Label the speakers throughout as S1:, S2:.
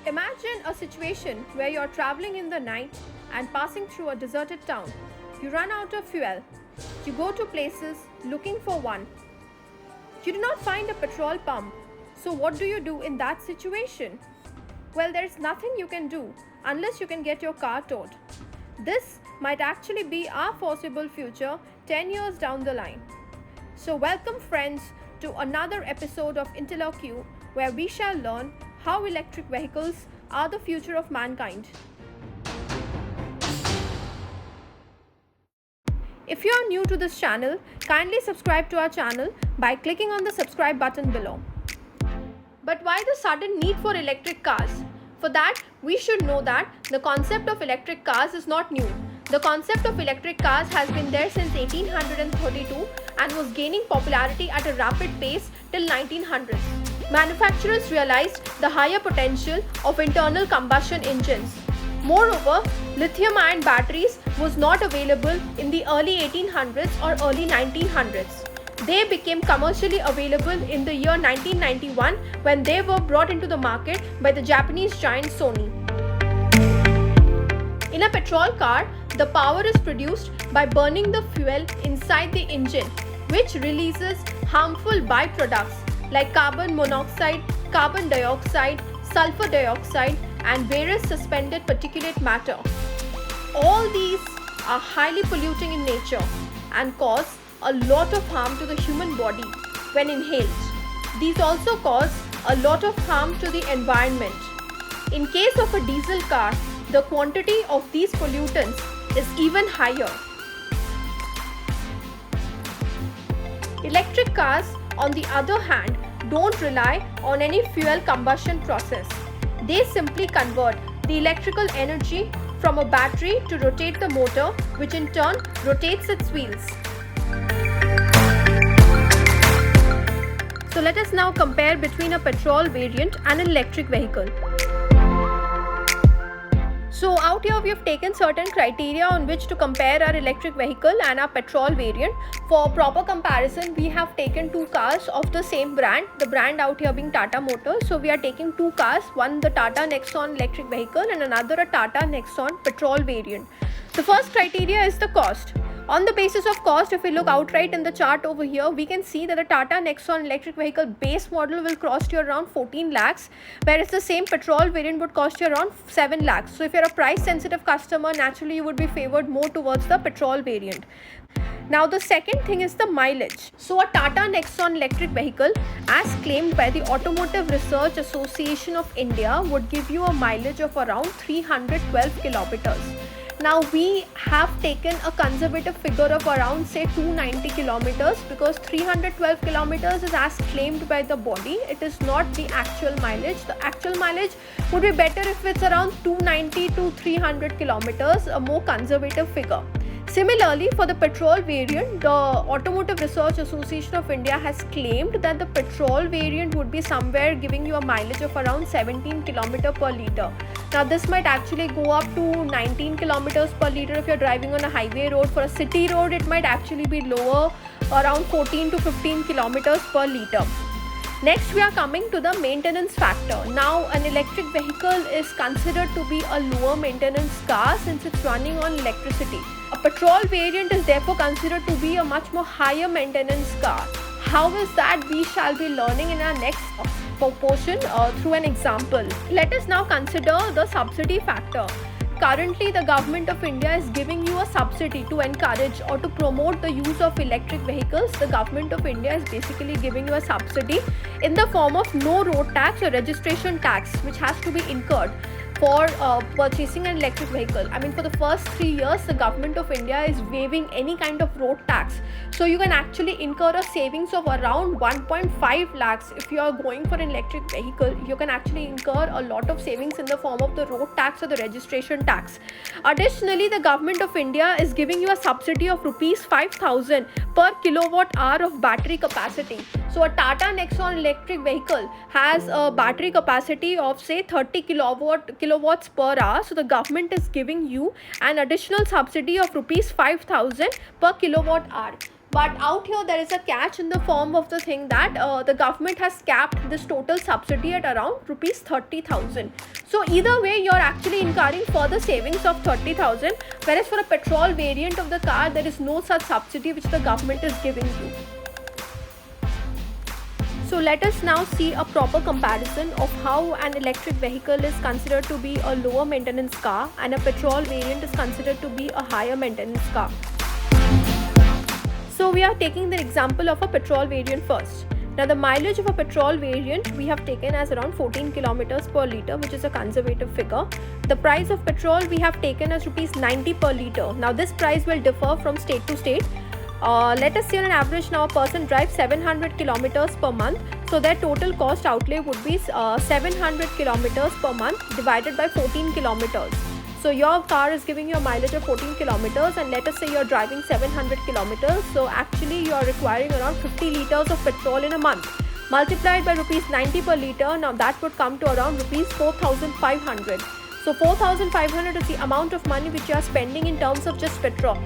S1: Imagine a situation where you're traveling in the night and passing through a deserted town. You run out of fuel. You go to places looking for one. You do not find a petrol pump. So, what do you do in that situation? Well, there's nothing you can do unless you can get your car towed. This might actually be our possible future 10 years down the line. So, welcome, friends, to another episode of Interloque, where we shall learn how electric vehicles are the future of mankind. If you are new to this channel, kindly subscribe to our channel by clicking on the subscribe button below. But why the sudden need for electric cars? For that, we should know that the concept of electric cars is not new. The concept of electric cars has been there since 1832 and was gaining popularity at a rapid pace till 1900s. Manufacturers realized the higher potential of internal combustion engines. Moreover, lithium-ion batteries was not available in the early 1800s or early 1900s. They became commercially available in the year 1991 when they were brought into the market by the Japanese giant Sony. In a petrol car, the power is produced by burning the fuel inside the engine, which releases harmful byproducts like carbon monoxide, carbon dioxide, sulfur dioxide, and various suspended particulate matter. All these are highly polluting in nature and cause a lot of harm to the human body when inhaled. These also cause a lot of harm to the environment. In case of a diesel car, the quantity of these pollutants is even higher. Electric cars, on the other hand, don't rely on any fuel combustion process. They simply convert the electrical energy from a battery to rotate the motor, which in turn rotates its wheels. So let us now compare between a petrol variant and an electric vehicle. So out here we have taken certain criteria on which to compare our electric vehicle and our petrol variant. For proper comparison, we have taken two cars of the same brand, the brand out here being Tata Motors. So we are taking two cars, one the Tata Nexon electric vehicle and another a Tata Nexon petrol variant. The first criteria is the cost. On the basis of cost, if we look outright in the chart over here, we can see that the Tata Nexon electric vehicle base model will cost you around 14 lakhs, whereas the same petrol variant would cost you around 7 lakhs. So if you're a price sensitive customer, naturally you would be favored more towards the petrol variant. Now the second thing is the mileage. So a Tata Nexon electric vehicle, as claimed by the Automotive Research Association of India, would give you a mileage of around 312 kilometers. Now we have taken a conservative figure of around say 290 kilometers because 312 kilometers is as claimed by the body. It is not the actual mileage. The actual mileage would be better if it's around 290 to 300 kilometers, a more conservative figure. Similarly, for the petrol variant, the Automotive Research Association of India has claimed that the petrol variant would be somewhere giving you a mileage of around 17 km per liter. Now, this might actually go up to 19 kilometers per liter if you're driving on a highway road. For a city road, it might actually be lower, around 14 to 15 kilometers per liter. Next, we are coming to the maintenance factor. Now, an electric vehicle is considered to be a lower maintenance car since it's running on electricity. A petrol variant is therefore considered to be a much more higher maintenance car. How is that? We shall be learning in our next portion through an example. Let us now consider the subsidy factor. Currently, the government of India is giving you a subsidy to encourage or to promote the use of electric vehicles. The government of India is basically giving you a subsidy in the form of no road tax or registration tax, which has to be incurred for purchasing an electric vehicle. I mean, for the first 3 years, the government of India is waiving any kind of road tax. So you can actually incur a savings of around 1.5 lakhs. If you are going for an electric vehicle, you can actually incur a lot of savings in the form of the road tax or the registration tax. Additionally, the government of India is giving you a subsidy of rupees 5,000 per kilowatt hour of battery capacity. So a Tata Nexon electric vehicle has a battery capacity of say 30 kilowatts per hour. So the government is giving you an additional subsidy of rupees 5,000 per kilowatt hour. But out here there is a catch in the form of the thing that the government has capped this total subsidy at around rupees 30,000. So either way you're actually incurring further savings of 30,000, whereas for a petrol variant of the car there is no such subsidy which the government is giving you. So let us now see a proper comparison of how an electric vehicle is considered to be a lower maintenance car and a petrol variant is considered to be a higher maintenance car. So we are taking the example of a petrol variant first. Now the mileage of a petrol variant we have taken as around 14 kilometers per litre, which is a conservative figure. The price of petrol we have taken as rupees 90 per litre. Now this price will differ from state to state. Let us say on an average now a person drives 700 kilometers per month, so their total cost outlay would be 700 kilometers per month divided by 14 kilometers. So your car is giving you a mileage of 14 kilometers, and let us say you're driving 700 kilometers, so actually you are requiring around 50 liters of petrol in a month. Multiplied by rupees 90 per litre, now that would come to around rupees 4,500. So 4,500 is the amount of money which you are spending in terms of just petrol.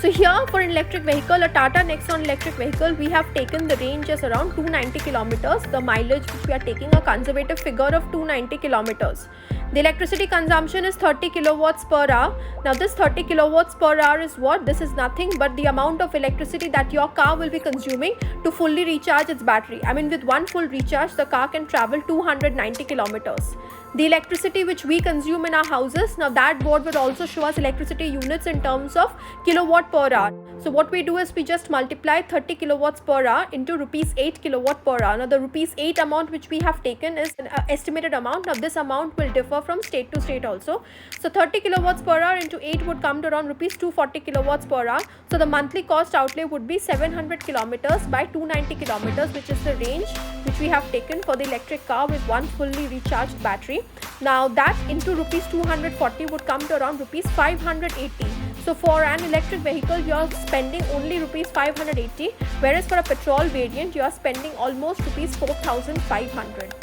S1: So here for an electric vehicle, a Tata Nexon electric vehicle, we have taken the range as around 290 kilometers. The mileage which we are taking a conservative figure of 290 kilometers. The electricity consumption is 30 kilowatts per hour. Now this 30 kilowatts per hour is what? This is nothing but the amount of electricity that your car will be consuming to fully recharge its battery. I mean, with one full recharge, the car can travel 290 kilometers. The electricity which we consume in our houses, now that board would also show us electricity units in terms of kilowatt per hour. So what we do is we just multiply 30 kilowatts per hour into rupees 8 kilowatt per hour. Now the rupees 8 amount which we have taken is an estimated amount. Now this amount will differ from state to state also. So 30 kilowatts per hour into 8 would come to around rupees 240 kilowatts per hour. So the monthly cost outlay would be 700 kilometers by 290 kilometers, which is the range which we have taken for the electric car with one fully recharged battery. Now that into rupees 240 would come to around rupees 580. So for an electric vehicle you are spending only rupees 580, whereas for a petrol variant you are spending almost rupees 4,500.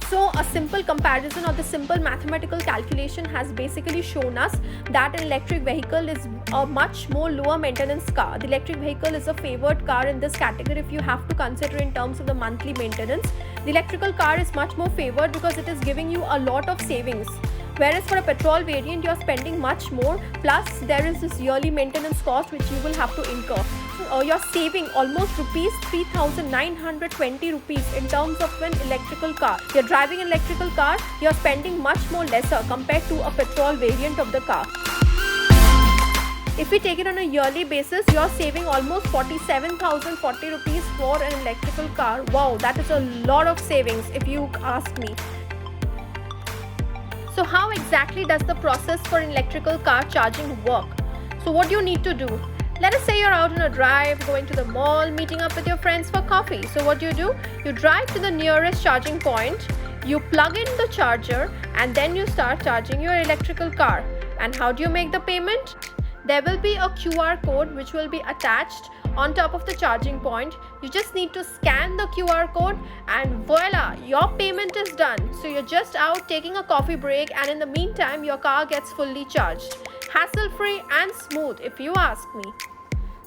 S1: So a simple comparison or the simple mathematical calculation has basically shown us that an electric vehicle is a much more lower maintenance car. The electric vehicle is a favored car in this category if you have to consider in terms of the monthly maintenance. The electrical car is much more favored because it is giving you a lot of savings. Whereas for a petrol variant you are spending much more, plus there is this yearly maintenance cost which you will have to incur. You are saving almost rupees 3,920 rupees in terms of an electrical car. You are driving an electrical car, you are spending much more lesser compared to a petrol variant of the car. If we take it on a yearly basis, you are saving almost 47,040 rupees for an electrical car. Wow, that is a lot of savings if you ask me. So how exactly does the process for an electrical car charging work? So what do you need to do? Let us say you're out on a drive, going to the mall, meeting up with your friends for coffee. So what do? You drive to the nearest charging point, you plug in the charger, and then you start charging your electrical car. And how do you make the payment? There will be a QR code which will be attached on top of the charging point. You just need to scan the QR code and voila, your payment is done. So you're just out taking a coffee break, and in the meantime your car gets fully charged. Hassle-free and smooth if you ask me.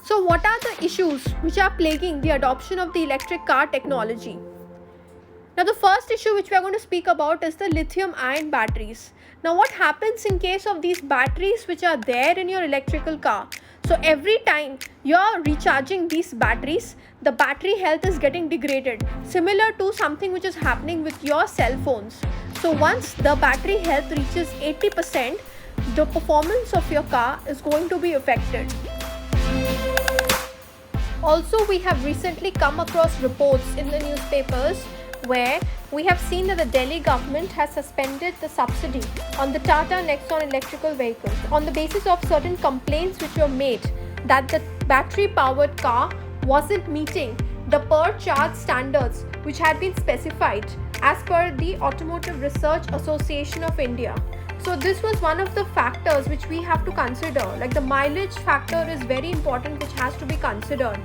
S1: So what are the issues which are plaguing the adoption of the electric car technology? Now the first issue which we are going to speak about is the lithium-ion batteries. Now what happens in case of these batteries which are there in your electrical car? So every time you are recharging these batteries, the battery health is getting degraded, similar to something which is happening with your cell phones. So once the battery health reaches 80%, the performance of your car is going to be affected. Also, we have recently come across reports in the newspapers where we have seen that the Delhi government has suspended the subsidy on the Tata Nexon electrical vehicles on the basis of certain complaints which were made that the battery powered car wasn't meeting the per charge standards which had been specified as per the Automotive Research Association of India. So this was one of the factors which we have to consider. Like the mileage factor is very important, which has to be considered.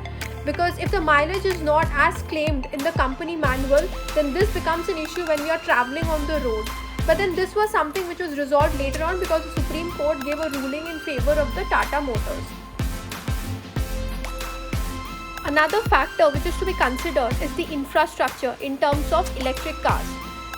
S1: because if the mileage is not as claimed in the company manual, then this becomes an issue when you are traveling on the road. But then this was something which was resolved later on because the Supreme Court gave a ruling in favor of the Tata Motors. Another factor which is to be considered is the infrastructure in terms of electric cars.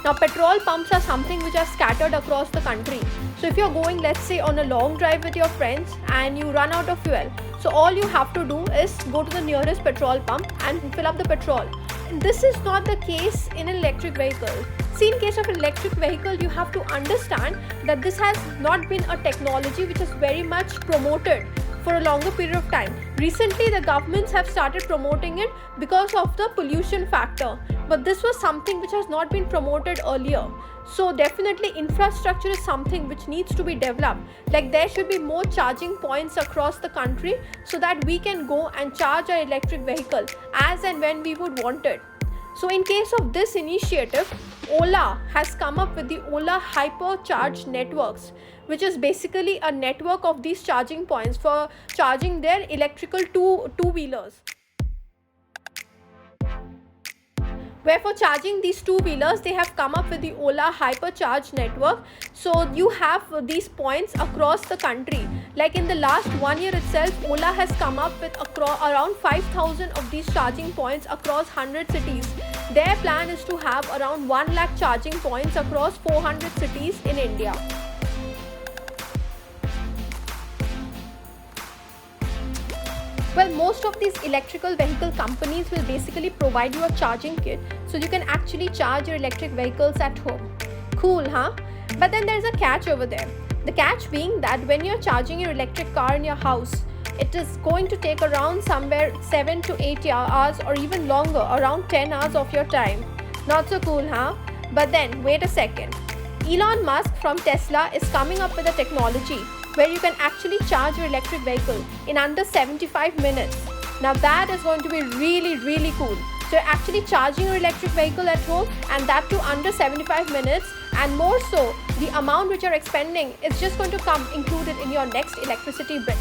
S1: Now, petrol pumps are something which are scattered across the country. So if you're going, let's say, on a long drive with your friends and you run out of fuel, so all you have to do is go to the nearest petrol pump and fill up the petrol. This is not the case in an electric vehicle. See, in case of an electric vehicle, you have to understand that this has not been a technology which is very much promoted for a longer period of time. Recently, the governments have started promoting it because of the pollution factor, but this was something which has not been promoted earlier. So definitely infrastructure is something which needs to be developed. Like there should be more charging points across the country so that we can go and charge our electric vehicle as and when we would want it. So in case of this initiative, Ola has come up with the Ola Hypercharge Networks, which is basically a network of these charging points for charging their electrical two-wheelers. Where for charging these two-wheelers, they have come up with the Ola Hypercharge Network. So you have these points across the country. Like in the last 1 year itself, Ola has come up with around 5,000 of these charging points across 100 cities. Their plan is to have around 1 lakh charging points across 400 cities in India. Well, most of these electrical vehicle companies will basically provide you a charging kit so you can actually charge your electric vehicles at home. Cool, huh? But then there's a catch over there. The catch being that when you're charging your electric car in your house, it is going to take around somewhere 7 to 8 hours or even longer, around 10 hours of your time. Not so cool, huh? But then, wait a second. Elon Musk from Tesla is coming up with a technology where you can actually charge your electric vehicle in under 75 minutes. Now that is going to be really cool. So you're actually charging your electric vehicle at home, and that too under 75 minutes, and more so, the amount which you're expending is just going to come included in your next electricity bill.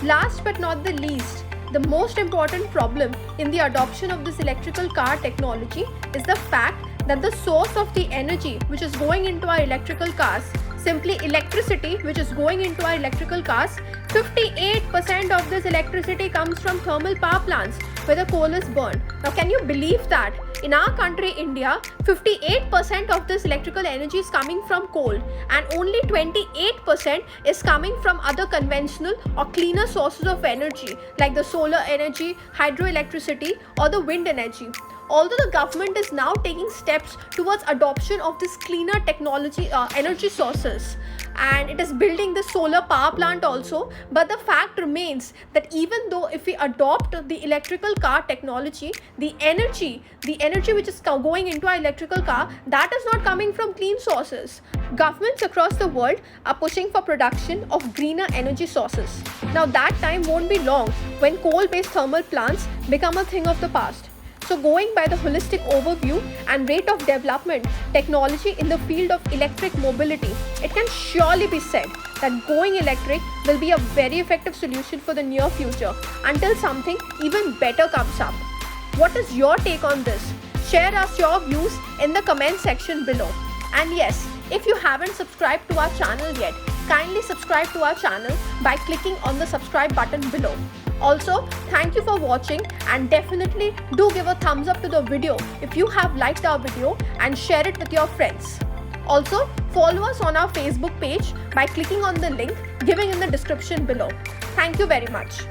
S1: Last but not the least, the most important problem in the adoption of this electrical car technology is the fact that the source of the energy which is going into our electrical cars, simply electricity which is going into our electrical cars, 58% of this electricity comes from thermal power plants where the coal is burned. Now can you believe that? In our country, India, 58% of this electrical energy is coming from coal and only 28% is coming from other conventional or cleaner sources of energy like the solar energy, hydroelectricity or the wind energy. Although the government is now taking steps towards adoption of this cleaner technology energy sources, and it is building the solar power plant also, but the fact remains that even though if we adopt the electrical car technology, the energy which is going into our electrical car, that is not coming from clean sources. Governments across the world are pushing for production of greener energy sources. Now that time won't be long when coal-based thermal plants become a thing of the past. So going by the holistic overview and rate of development, technology in the field of electric mobility, it can surely be said that going electric will be a very effective solution for the near future until something even better comes up. What is your take on this? Share us your views in the comment section below. And yes, if you haven't subscribed to our channel yet, kindly subscribe to our channel by clicking on the subscribe button below. Also, thank you for watching, and definitely do give a thumbs up to the video if you have liked our video and share it with your friends. Also, follow us on our Facebook page by clicking on the link given in the description below. Thank you very much.